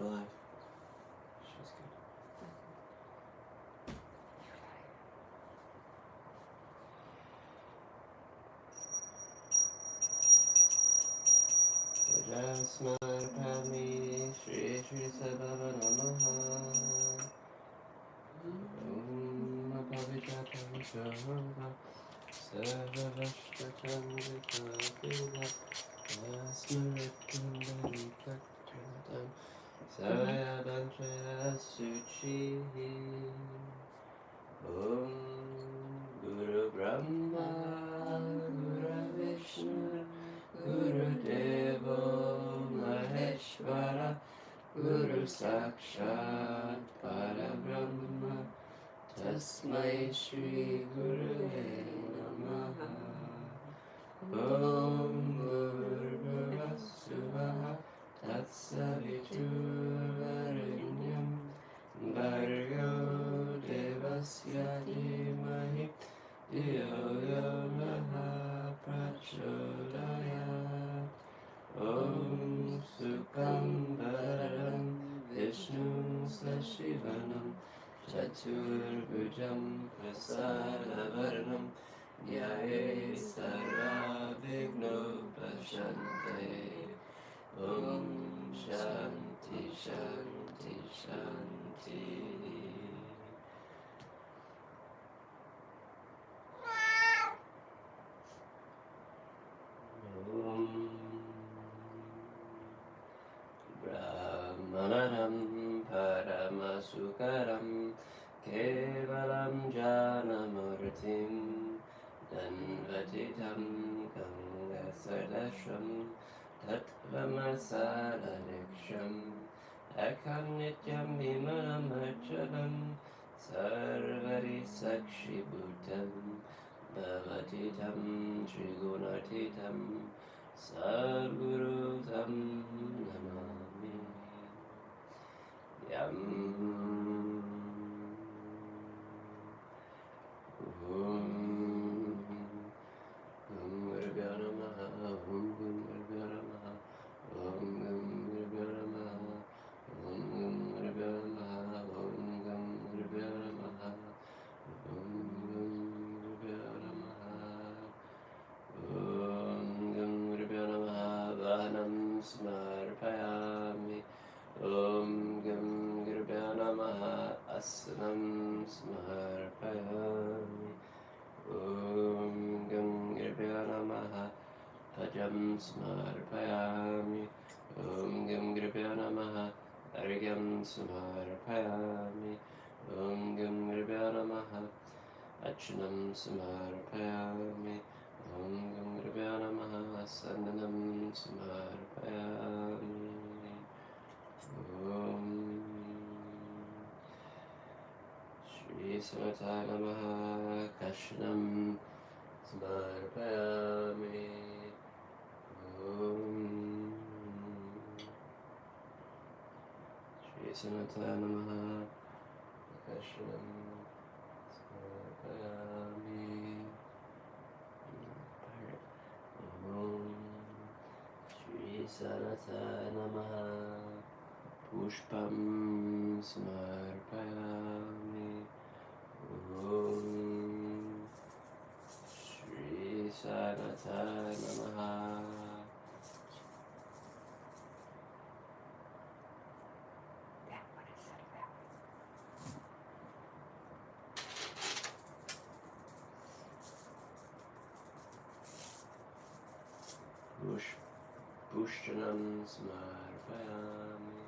alive. She's good. Jasmarpami Shri Shri Sabhava Namaha Om Pavitatam Shava Sarvashtatamrita Pila Asmaritam Daripaktam Savaya Banchaya Suchi Om Guru Brahma Guru Vishnu Gurudev Maheshwara Guru Sakshat Parabrahma Tasmai Shri Gurave Namaha Om Bhurvasvaha Tatsaviturvarenyam Bhargo Devasya Dhimahi Dhiyo Yo Naha Prachodayat Om Sukham Bharadam Vishnu Sashivanam Chaturbhujam Prasadavarnam Dhyaye Sarva Vigno Pashante Om Shanti Shanti Shanti. Brahmanam Paramasukharam Kevalam Janamurtim Danvatitam Gangasadasham Tattvamasalaleksham Ekam Nityam Vimalam Achalam Sarvari Sakshibhutam Bhavatitam Trigunatitam Sadgurutam Namami Yam Om Gurubhyo Namaha Om Gurubhyo Namaha Om Gurubhyo Namaha Om Gurubhyo Namaha Om Gurubhyo Namaha Om Gurubhyo Namaha Om Gurubhyo Namaha Vahanam Smarpayami Om Gurubhyo Namaha Asanam Smarpayami Om Gurubhyo Namaha Pajam Smarpayami Om Gurubhyo Namaha Argyam Smarpayami Om Gurubhyo Namaha Achanam Smarpayami Om Gurubhyo Namaha Sandanam Smarpayami Om Shri Samata Namaha Kashnam Smarpayami Om Shri Samata Namaha Kashnam Smarpayami Om Shri Sanata Namaha Pushpam Smarpayami Om Shri Sanata Namaha Pushtanam Smarpayami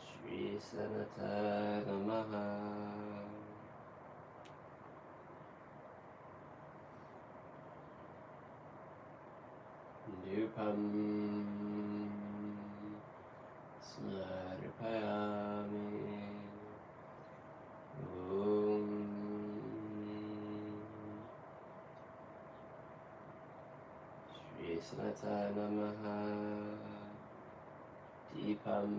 Shri Sanata Namaha Nupam Smarpayami Om Shri Sanata Namaha Deepam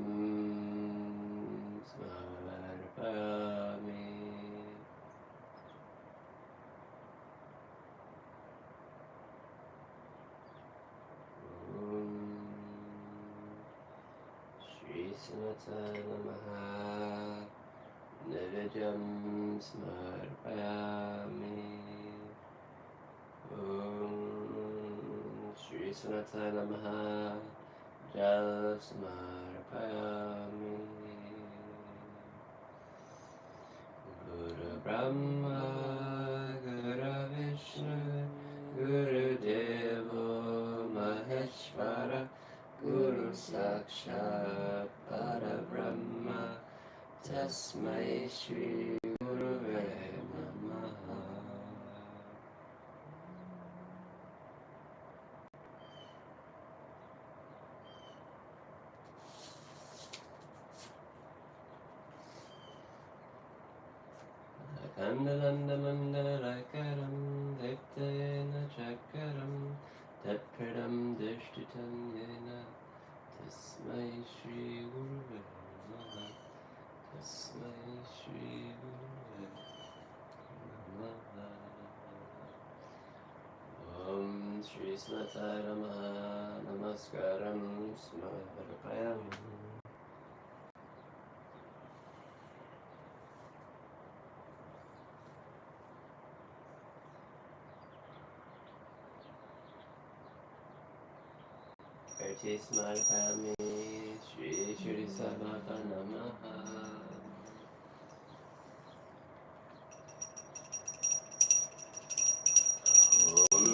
Sanataya Namaha Nivijam Smarpayami Shri Sanataya Namaha Jal Smarpayami Guru Brahma Guru Vishnu Gurudev Maheshwara Guru Sakshat Parabrahma Tasmai Shri Guruve Namaha. Kandalandamandalakaram Diptena Chakaram Tatpradam Dishtitam Yena Tasmai Shri Guruve Namaha. Tasmai Shri Guruve Namaha. Om Shri Sanataya Namaha Namaskaram Smarpayami. Arti Smarpayami Shri Shirid Sabhaka Namaha. Om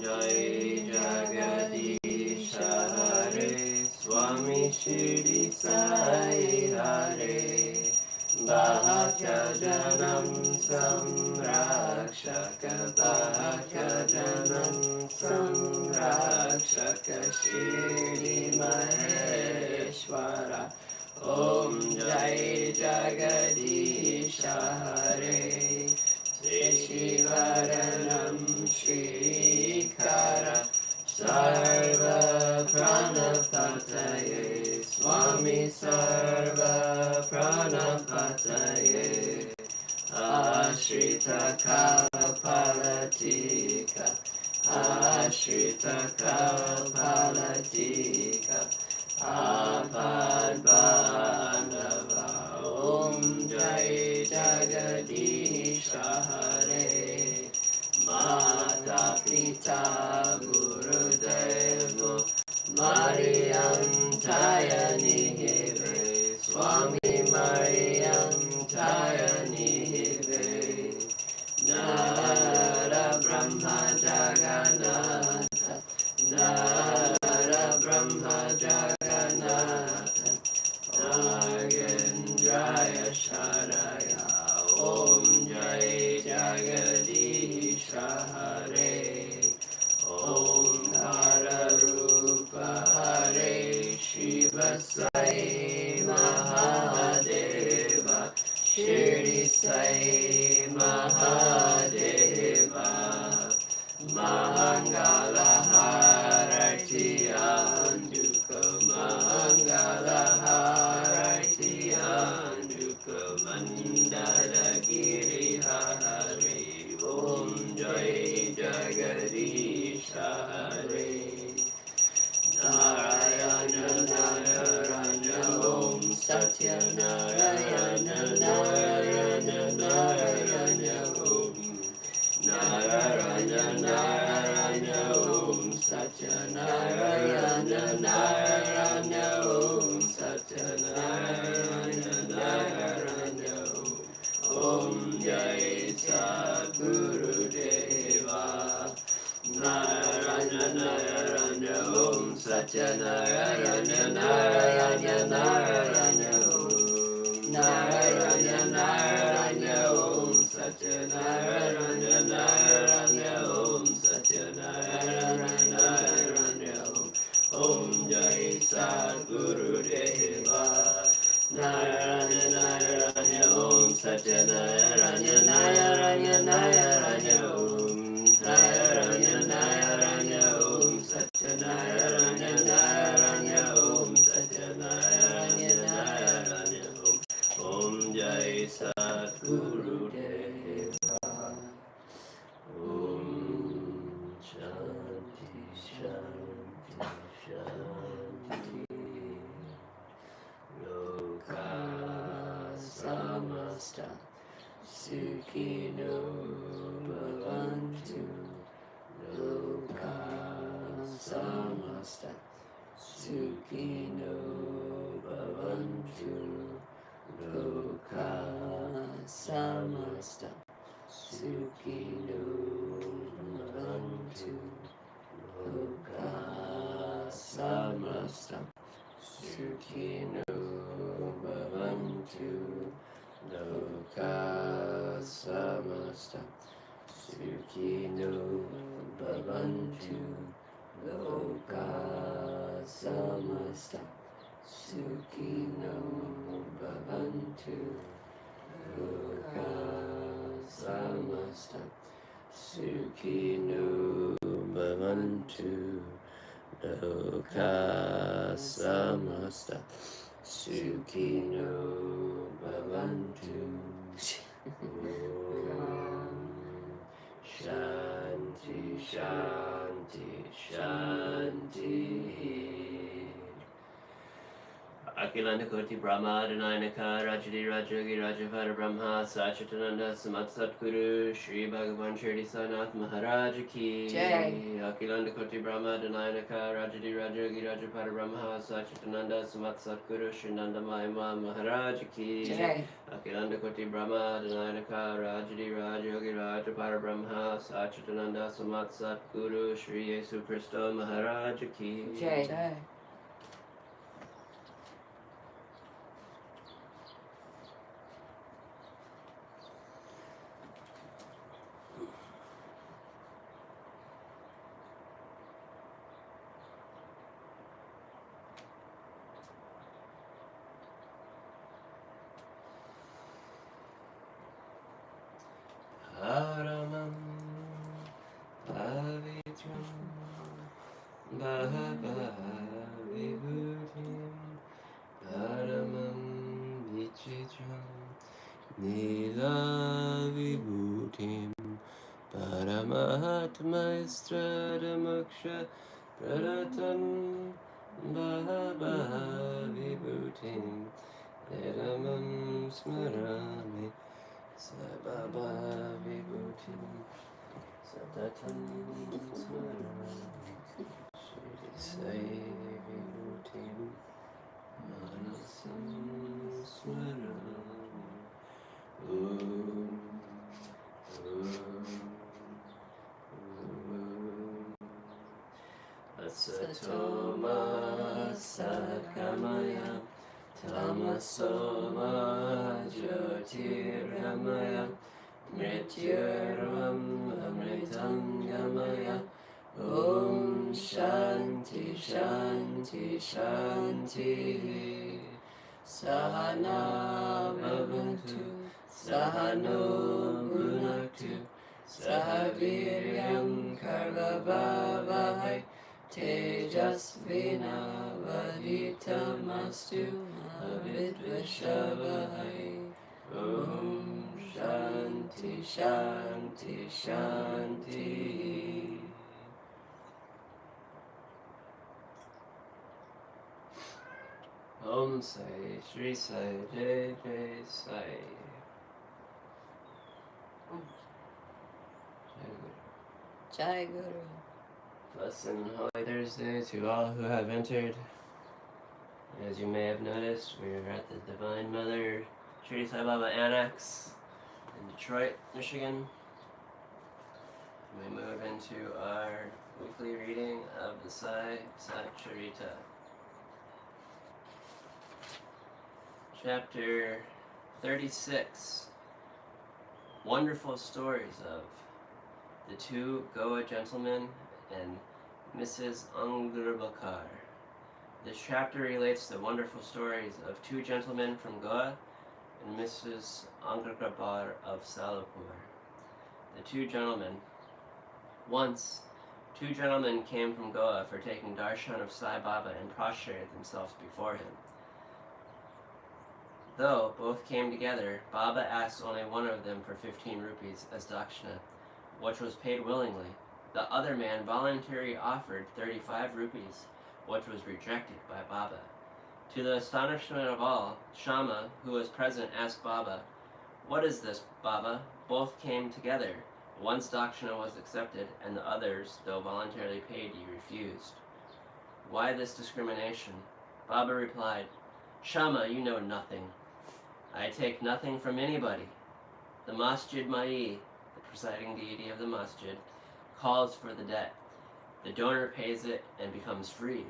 Jai Jagadisha Hare Swami Shirdi Sai Hare Bhakya Janam Samrakshaka Bhakya Janam Samrakshaka Shirdi Maheshwara Om Jai Jagadisha Hare Shivaranam Shrikara Sarva Pranapataye Swami Sarva Pranapataye Ashrita Kalpalatika Ashrita Kalpalatika Apadbandava Om Jai Jagadisha Hare Mata Pita Gurudev Mariam Tayanihive Swami Mariam Tayanihive Nara Brahma Jagannatha Nara Brahma Jagannatha Nagendraya Sharaya Om Jai Jagadisha Hare Om Kararupa Hare Shiva Sai Mahadeva Shirdi Sai Mahadeva Mangala Harati Anduka Mangala Harati Anduka Mandala Giri Hare Om Jai Jagadisha Hare Narayana Narayana Om Satya Narayana Narayana Narayana Om Narayana Narayana Om Satya Narayana Narayana Om Satya Narayana Narayana Om Jai Sadgurudeva Narayana Narayana Om Satya Narayana Narayana Narayana Om Narayana Narayana Om Satya Narayana Narayana Om Satya Narayana Narayana Om Jai Sadgurudeva Narayana Narayana Om Satya Narayana Narayana Narayana Om Narayana Narayana Om Satya Narayana Narayana Om Satya Narayana Narayana Om Jai Sadgurudeva Om Shanti Shanti Shanti samasta, Sukhino bhavantu loka samasta, Sukhino bhavantu loka samasta, Sukhino bhavantu loka samasta, Sukhino bhavantu loka samasta, Sukhino bhavantu loka samasta, Sukhino bhavantu loka samasta, Sukhino bhavantu loka samasta, Sukhino bhavantu. Shanti, shanti, shanti. Akilanda Koti Brahma Danayanaka Rajadi Rajagi Rajavada Brahma Sachitananda Samat Satguru Shri Bhagavan Shirdi Sanath Maharaj Ki Jai. Akilanda Koti Brahma Danayanaka Rajadi Rajagi Rajavada Brahma Sachitananda Samat Satguru Shri Nanda Mahima Maharaj Ki Jai. Akilanda Koti Brahma Danayanaka Rajadi Rajagi Rajavada Brahma Sachitananda Samat Satguru Shri Yesu Christo Maharaj Ki Jai. Jai. Paramam Pavitram Bhavibhutim Paramam Vichitram Nila Vibhutim Paramahatma Istradamaksha Pradatam Bhavibhutim Paramam Smarami Sababa Vibhutim Sadatam Smarami Shri Sai Vibhutim Manasam Smarami Om Asatoma Sadgamaya Tamasoma Jyotirgamaya Mrityurvam Amritam Gamaya Om Shanti Shanti Shanti Sahana Bhavantu Sahano Bhunaktu Sahaviryam Karvavavahai Tejasvina Vaditamastu Avidvashavahai Om Shanti Shanti Shanti. Om Sai Shri Sai Jai Jai Sai. Jai Guru. Blessed and Holy Thursday to all who have entered. As you may have noticed, we are at the Divine Mother Shirdi Sai Baba Annex in Detroit, Michigan. We move into our weekly reading of the Sai Satcharita. Chapter 36. Wonderful stories of the two Goa gentlemen and Mrs. Angurbakar. This chapter relates the wonderful stories of two gentlemen from Goa and Mrs. Angurbakar of Salapur. The two gentlemen. Once, two gentlemen came from Goa for taking darshan of Sai Baba and prostrated themselves before him. Though both came together, Baba asked only one of them for 15 rupees as dakshina, which was paid willingly. The other man voluntarily offered 35 rupees, which was rejected by Baba. To the astonishment of all, Shama, who was present, asked Baba, "What is this, Baba?" Both came together. One's dakshina was accepted, and the others, though voluntarily paid, you refused. Why this discrimination? Baba replied, "Shama, you know nothing. I take nothing from anybody. The Masjid Mai, the presiding deity of the masjid, calls for the debt. The donor pays it and becomes free.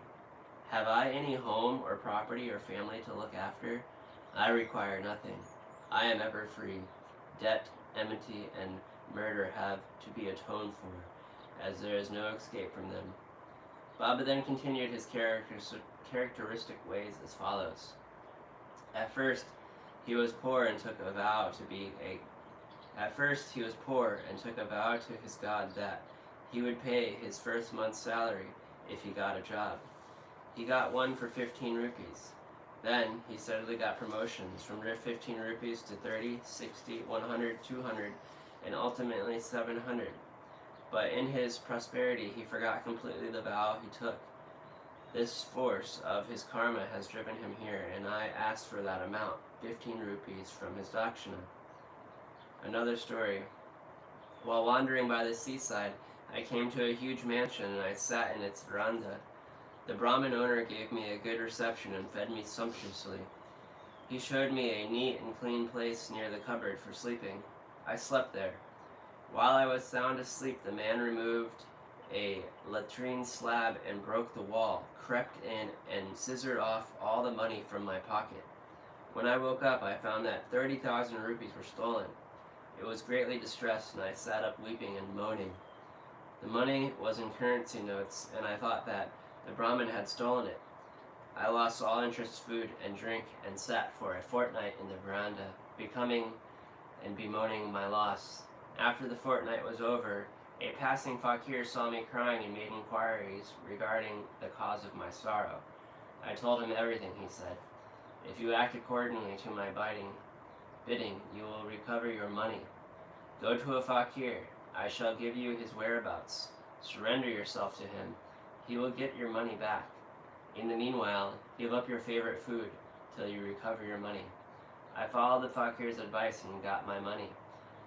Have I any home or property or family to look after? I require nothing. I am ever free. Debt, enmity, and murder have to be atoned for, as there is no escape from them." Baba then continued his characteristic ways as follows. At first, he was poor and took a vow to his God that he would pay his first month's salary if he got a job. He got one for 15 rupees. Then he steadily got promotions from 15 rupees to 30, 60, 100, 200, and ultimately 700. But in his prosperity, he forgot completely the vow he took. This force of his karma has driven him here, and I asked for that amount, 15 rupees, from his dakshina. Another story. While wandering by the seaside, I came to a huge mansion and I sat in its veranda. The Brahmin owner gave me a good reception and fed me sumptuously. He showed me a neat and clean place near the cupboard for sleeping. I slept there. While I was sound asleep, the man removed a latrine slab and broke the wall, crept in, and scissored off all the money from my pocket. When I woke up, I found that 30,000 rupees were stolen. It was greatly distressed, and I sat up weeping and moaning. The money was in currency notes, and I thought that the Brahmin had stolen it. I lost all interest, food, and drink, and sat for a fortnight in the veranda, becoming and bemoaning my loss. After the fortnight was over, a passing fakir saw me crying and made inquiries regarding the cause of my sorrow. I told him everything, he said. "If you act accordingly to my bidding, you will recover your money. Go to a fakir. I shall give you his whereabouts. Surrender yourself to him. He will get your money back. In the meanwhile, give up your favorite food till you recover your money." I followed the fakir's advice and got my money.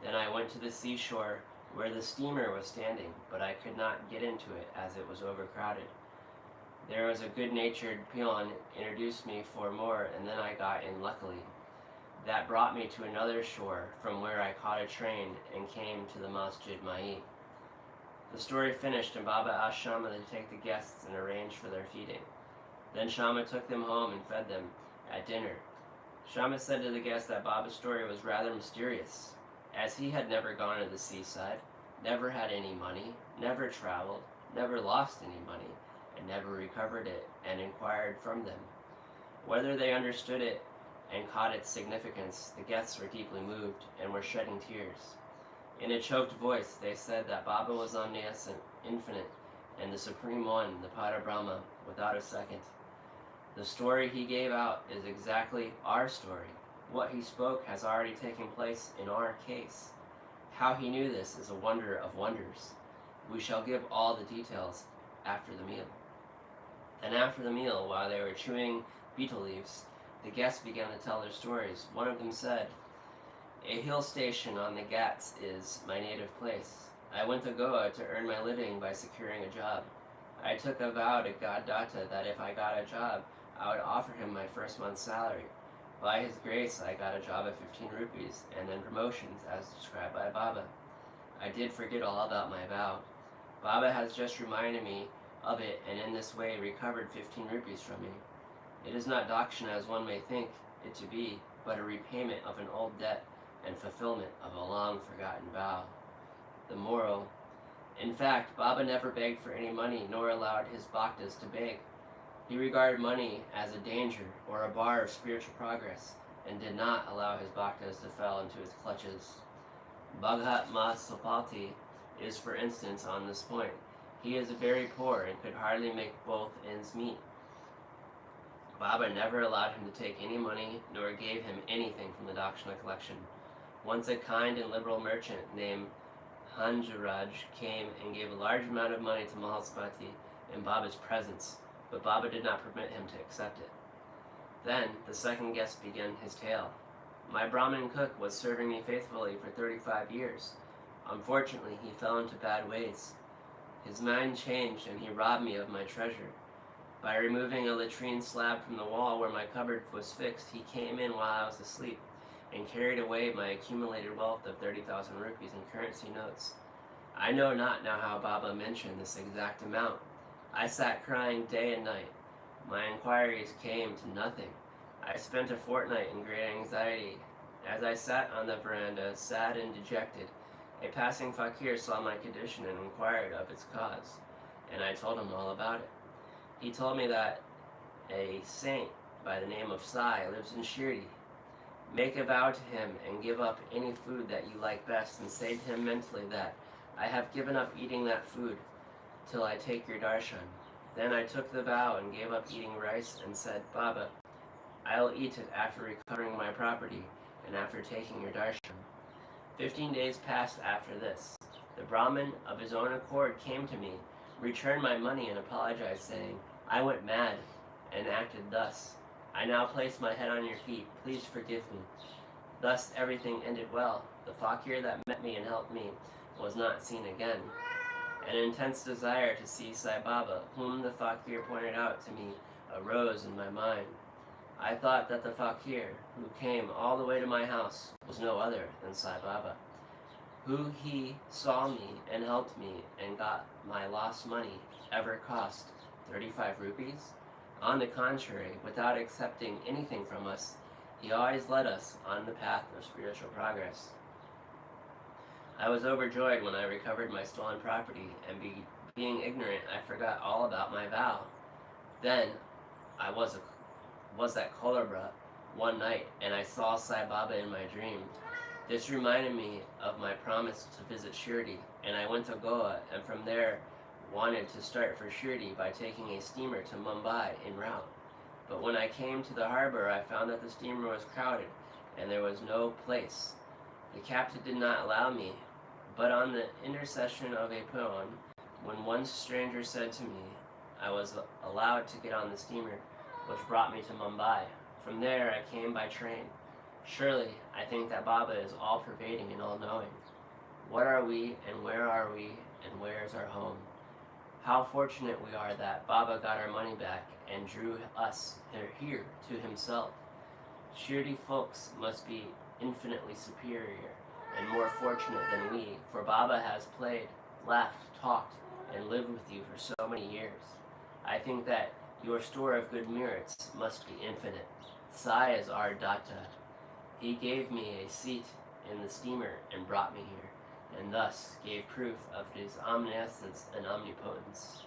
Then I went to the seashore where the steamer was standing, but I could not get into it as it was overcrowded. There was a good-natured peon introduced me for more, and then I got in luckily. That brought me to another shore, from where I caught a train and came to the Masjid Mai. The story finished, and Baba asked Shama to take the guests and arrange for their feeding. Then Shama took them home and fed them at dinner. Shama said to the guests that Baba's story was rather mysterious, as he had never gone to the seaside, never had any money, never traveled, never lost any money, and never recovered it, and inquired from them whether they understood it and caught its significance. The guests were deeply moved and were shedding tears. In a choked voice, they said that Baba was omniscient, infinite, and the Supreme One, the Parabrahma, without a second. The story he gave out is exactly our story. What he spoke has already taken place in our case. How he knew this is a wonder of wonders. We shall give all the details after the meal. And after the meal, while they were chewing betel leaves, the guests began to tell their stories. One of them said, "A hill station on the Ghats is my native place. I went to Goa to earn my living by securing a job. I took a vow to God Datta that if I got a job, I would offer him my first month's salary. By his grace, I got a job at 15 rupees, and then promotions as described by Baba. I did forget all about my vow. Baba has just reminded me of it, and in this way recovered 15 rupees from me. It is not dakshina as one may think it to be, but a repayment of an old debt and fulfillment of a long-forgotten vow." The moral: in fact, Baba never begged for any money, nor allowed his bhaktas to beg. He regarded money as a danger or a bar of spiritual progress, and did not allow his bhaktas to fall into its clutches. Bhagat Masapati is, for instance, on this point. He is very poor and could hardly make both ends meet. Baba never allowed him to take any money, nor gave him anything from the dakshina collection. Once a kind and liberal merchant named Hanjaraj came and gave a large amount of money to Mahaspati in Baba's presence, but Baba did not permit him to accept it. Then the second guest began his tale. My Brahmin cook was serving me faithfully for 35 years. Unfortunately, he fell into bad ways. His mind changed and he robbed me of my treasure. By removing a latrine slab from the wall where my cupboard was fixed, he came in while I was asleep and carried away my accumulated wealth of 30,000 rupees in currency notes. I know not now how Baba mentioned this exact amount. I sat crying day and night. My inquiries came to nothing. I spent a fortnight in great anxiety. As I sat on the veranda, sad and dejected, a passing fakir saw my condition and inquired of its cause, and I told him all about it. He told me that a saint by the name of Sai lives in Shirid. Make a vow to him and give up any food that you like best, and say to him mentally that I have given up eating that food till I take your darshan. Then I took the vow and gave up eating rice and said, Baba, I'll eat it after recovering my property and after taking your darshan. 15 days passed after this. The Brahmin of his own accord came to me, returned my money and apologized, saying, I went mad and acted thus. I now place my head on your feet. Please forgive me. Thus everything ended well. The fakir that met me and helped me was not seen again. An intense desire to see Sai Baba, whom the fakir pointed out to me, arose in my mind. I thought that the fakir, who came all the way to my house, was no other than Sai Baba, who he saw me and helped me and got my lost money ever cost 35 rupees? On the contrary, without accepting anything from us, he always led us on the path of spiritual progress. I was overjoyed when I recovered my stolen property, and being ignorant, I forgot all about my vow. Then I was at Kolabra one night, and I saw Sai Baba in my dream. This reminded me of my promise to visit Shirdi, and I went to Goa, and from there wanted to start for Shirdi by taking a steamer to Mumbai en route. But when I came to the harbor, I found that the steamer was crowded, and there was no place. The captain did not allow me, but on the intercession of a peon, when one stranger said to me, I was allowed to get on the steamer, which brought me to Mumbai. From there, I came by train. Surely, I think that Baba is all-pervading and all-knowing. What are we, and where are we, and where is our home? How fortunate we are that Baba got our money back and drew us here to himself. Shirdi folks must be infinitely superior and more fortunate than we, for Baba has played, laughed, talked, and lived with you for so many years. I think that your store of good merits must be infinite. Sai is our datta. He gave me a seat in the steamer and brought me here, and thus gave proof of his omniscience and omnipotence.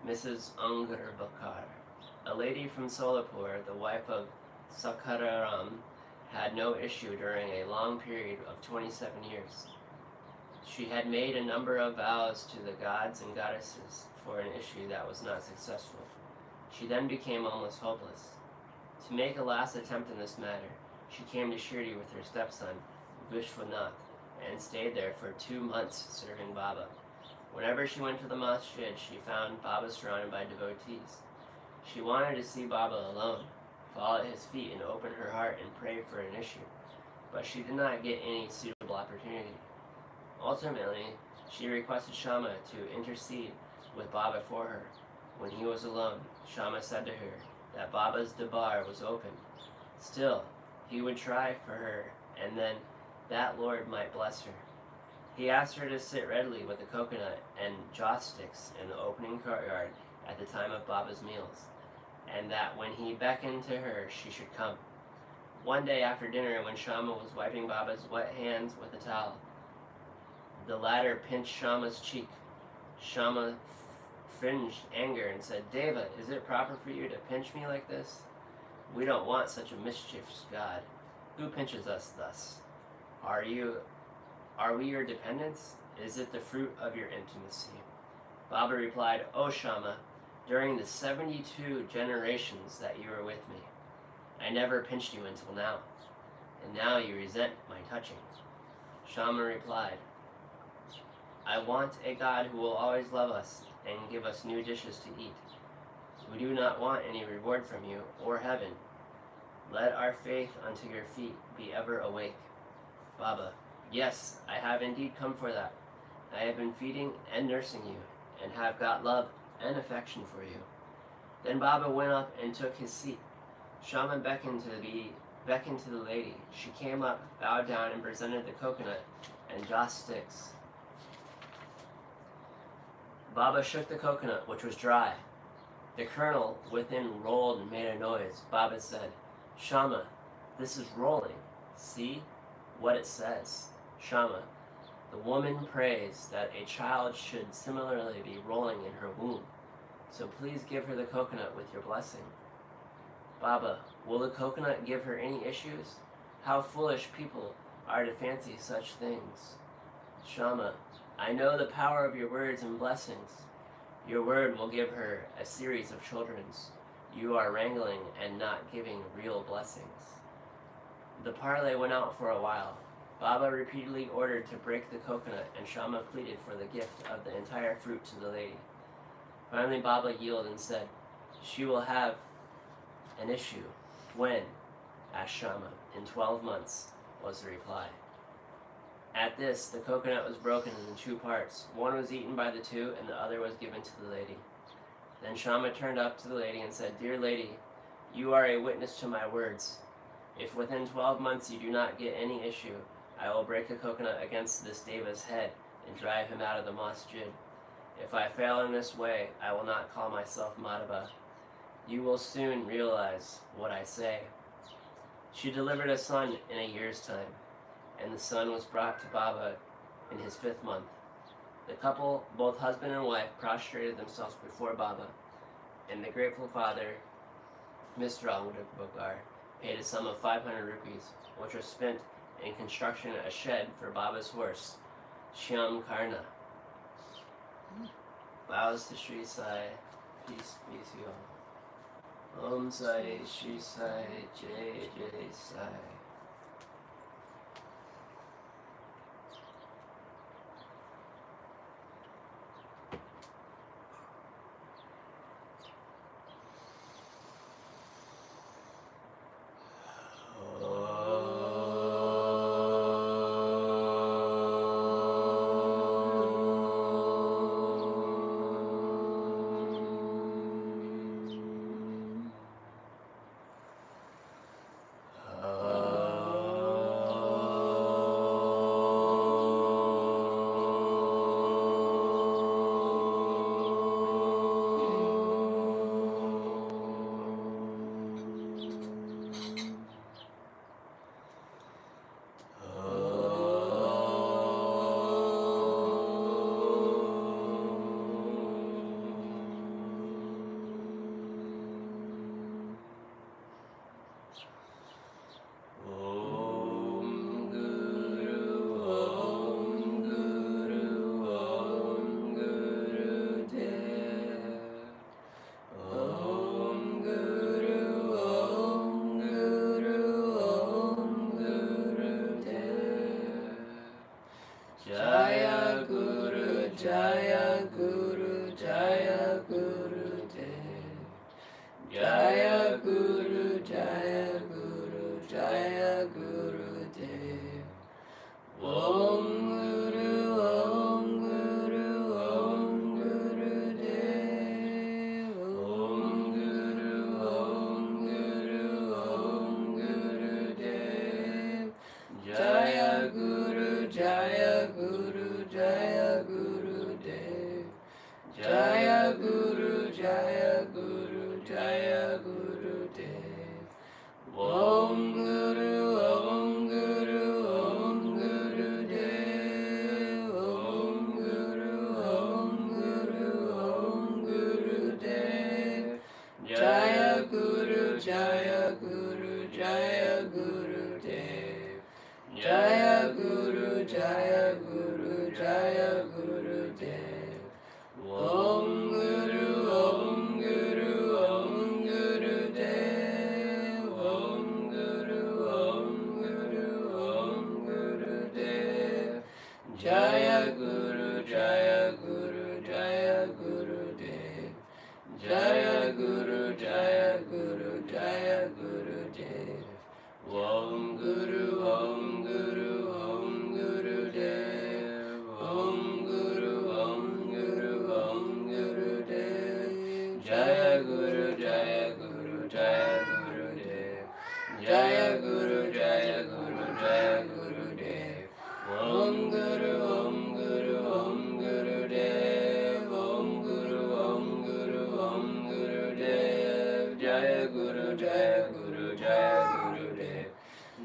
Mrs. Bakar, a lady from Solapur, the wife of Sakararam, had no issue during a long period of 27 years. She had made a number of vows to the gods and goddesses for an issue that was not successful. She then became almost hopeless. To make a last attempt in this matter, she came to Shirdi with her stepson, Vishwanath, and stayed there for 2 months serving Baba. Whenever she went to the masjid, she found Baba surrounded by devotees. She wanted to see Baba alone, fall at his feet and open her heart and pray for an issue, but she did not get any suitable opportunity. Ultimately, she requested Shama to intercede with Baba for her. When he was alone, Shama said to her that Baba's dabar was open. Still, he would try for her, and then that Lord might bless her. He asked her to sit readily with a coconut and joss sticks in the opening courtyard at the time of Baba's meals, and that when he beckoned to her, she should come. One day after dinner, when Shama was wiping Baba's wet hands with a towel, the latter pinched Shama's cheek. Shama fringed anger and said, Deva, is it proper for you to pinch me like this? We don't want such a mischievous God. Who pinches us thus? Are we your dependents? Is it the fruit of your intimacy? Baba replied, O Shama, during the 72 generations that you were with me, I never pinched you until now, and now you resent my touching. Shama replied, I want a God who will always love us and give us new dishes to eat. We do not want any reward from you or heaven. Let our faith unto your feet be ever awake. Baba: Yes, I have indeed come for that. I have been feeding and nursing you, and have got love and affection for you. Then Baba went up and took his seat. Shama beckoned to the lady. She came up, bowed down, and presented the coconut and joss sticks. Baba shook the coconut, which was dry. The kernel within rolled and made a noise. Baba said, Shama, this is rolling. See what it says. Shama: The woman prays that a child should similarly be rolling in her womb. So please give her the coconut with your blessing. Baba: Will the coconut give her any issues? How foolish people are to fancy such things. Shama: I know the power of your words and blessings. Your word will give her a series of childrens. You are wrangling and not giving real blessings. The parley went out for a while. Baba repeatedly ordered to break the coconut, and Shama pleaded for the gift of the entire fruit to the lady. Finally Baba yielded and said, She will have an issue. When? Asked Shama. In 12 months, was the reply. At this, the coconut was broken into 2 parts. One was eaten by the 2, and the other was given to the lady. Then Shama turned up to the lady and said, Dear lady, you are a witness to my words. If within 12 months you do not get any issue, I will break a coconut against this Deva's head and drive him out of the masjid. If I fail in this way, I will not call myself Madhava. You will soon realize what I say. She delivered a son in a year's time, and the son was brought to Baba in his 5th month. The couple, both husband and wife, prostrated themselves before Baba, and the grateful father, Mr. Al-Mudabakar, paid a sum of 500 rupees, which was spent in construction a shed for Baba's horse, Shyam Karna. Bows to Sri Sai. Peace be to you all. Om Sai, Sri Sai, Jai Jai Sai. Gurudev. Om Guru, Om Guru, Om Gurudev. Om Guru, Om Guru, Om Gurudev. Jaya Guru, Jaya Guru, Jaya Gurudev. Jaya Guru, Jaya Guru, Jaya Gurudev. Om Guru, Om Guru, Om Gurudev. Om Guru, Om Guru, Om Gurudev. Jaya Guru, Jaya Guru, Jaya Gurudev.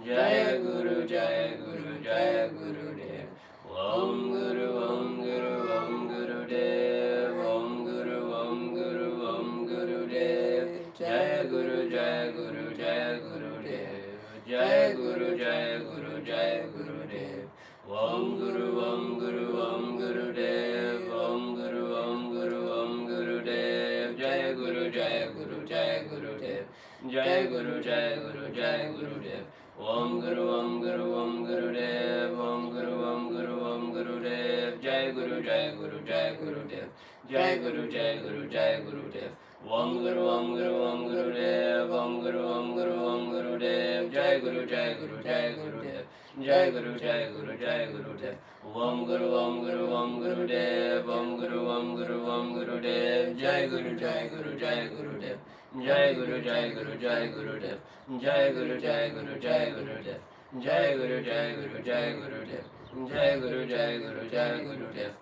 Jaya Guru, Jaya Guru, Jaya Gurudev. Om Guru, Om Guru, Om Gurudev. Om Guru, Om Guru, Om Gurudev. Jaya Guru, Jaya Guru, Jaya Gurudev. Jaya Guru, Jaya Guru, Jaya Gurudev. Om Guru, Om Guru, Om Gurudev. Om Guru, Om Guru, Om Gurudev. Jaya Guru, Jaya Guru, Jaya Gurudev. Jaya Guru, Jaya Guru, Jaya Gurudev. Om Guru, Om Guru, Om Gurudev. Om Guru, Om Guru, Om Gurudev. Jaya Guru, Jaya Guru, Jaya Gurudev. Jaya Guru, Jaya Guru, Jaya Gurudev. Om Guru, Om Guru, Om Gurudev. Om Guru, Om Guru, Om Gurudev. Jaya Guru, Jaya Guru, Jaya Gurudev. Jaya Guru, Jaya Guru, Jaya Gurudev. Om Guru, Om Guru, Om Gurudev. Om Guru, Om Guru, Om Gurudev. Jaya Guru, Jaya Guru, Jaya Gurudev. Jaya Guru, Jaya Guru, Jaya Gurudev. Jaya Guru, Jaya Guru, Jaya Gurudev. Jaya Guru, Jaya Guru, Jaya Gurudev. Jaya Guru, Jaya Guru, Jaya Gurudev.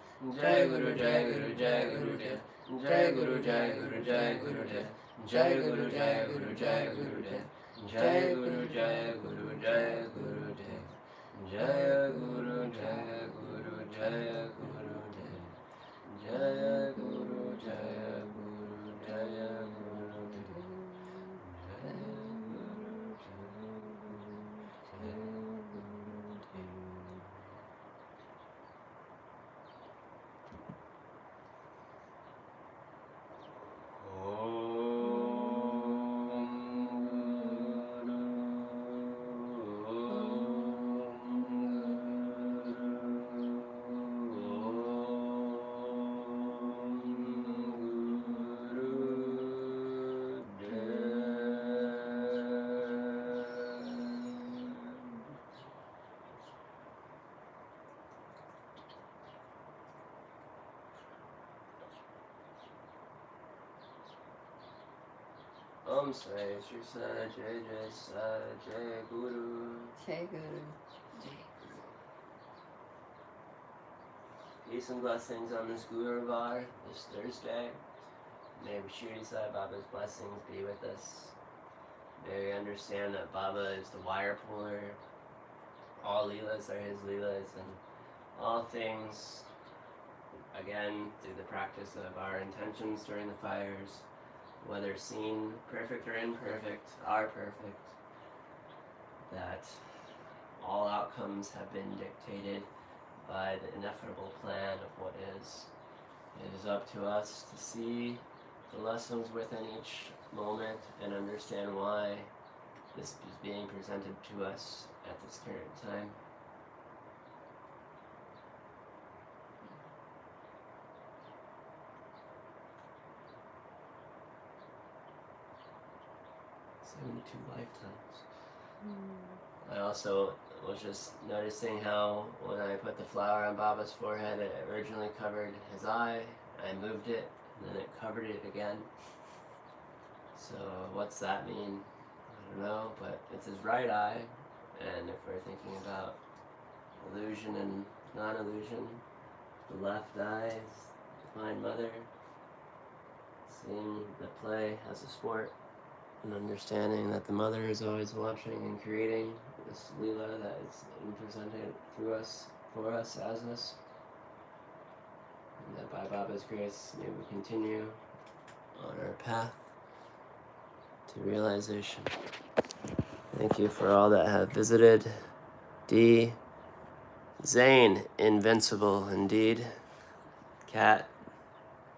Jaya Guru, Jaya Guru, Jaya Gurudev. Jaya Guru, Jaya Guru, Jaya Gurudev. Jaya Guru, Jaya Guru, Jaya Gurudev. Jaya Guru, Jaya Guru, Jaya Gurudev. Jaya Guru, Jaya Guru, Jaya Gurudev. Jaya Guru, Jaya Guru, Jaya Gurudev. Om Sai Satcharita, Jai Jai Sai, Jai Guru. Jai Guru. Jai Peace and blessings on this Guruvar, this Thursday. May Shirdi Sai Baba's blessings be with us. May we understand that Baba is the wire puller. All Leelas are his Leelas, and all things, again, through the practice of our intentions during the fires, whether seen perfect or imperfect, are perfect. That all outcomes have been dictated by the ineffable plan of what is. It is up to us to see the lessons within each moment and understand why this is being presented to us at this current time. Two lifetimes. I also was just noticing how when I put the flower on Baba's forehead, it originally covered his eye. I moved it, and then it covered it again. So what's that mean? I don't know, but it's his right eye. And if we're thinking about illusion and non-illusion, the left eye is Divine Mother, seeing the play as a sport. And understanding that the Mother is always watching and creating this Lela that is presented through us, for us, as us. And that by Baba's grace, may we continue on our path to realization. Thank you for all that have visited. D. Zane, invincible indeed. Cat.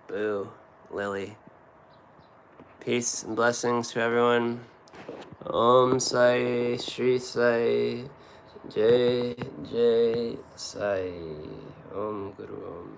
Boo. Lily. Peace and blessings to everyone. Om Sai Shri Sai Jai Jai Sai Om Guru Om.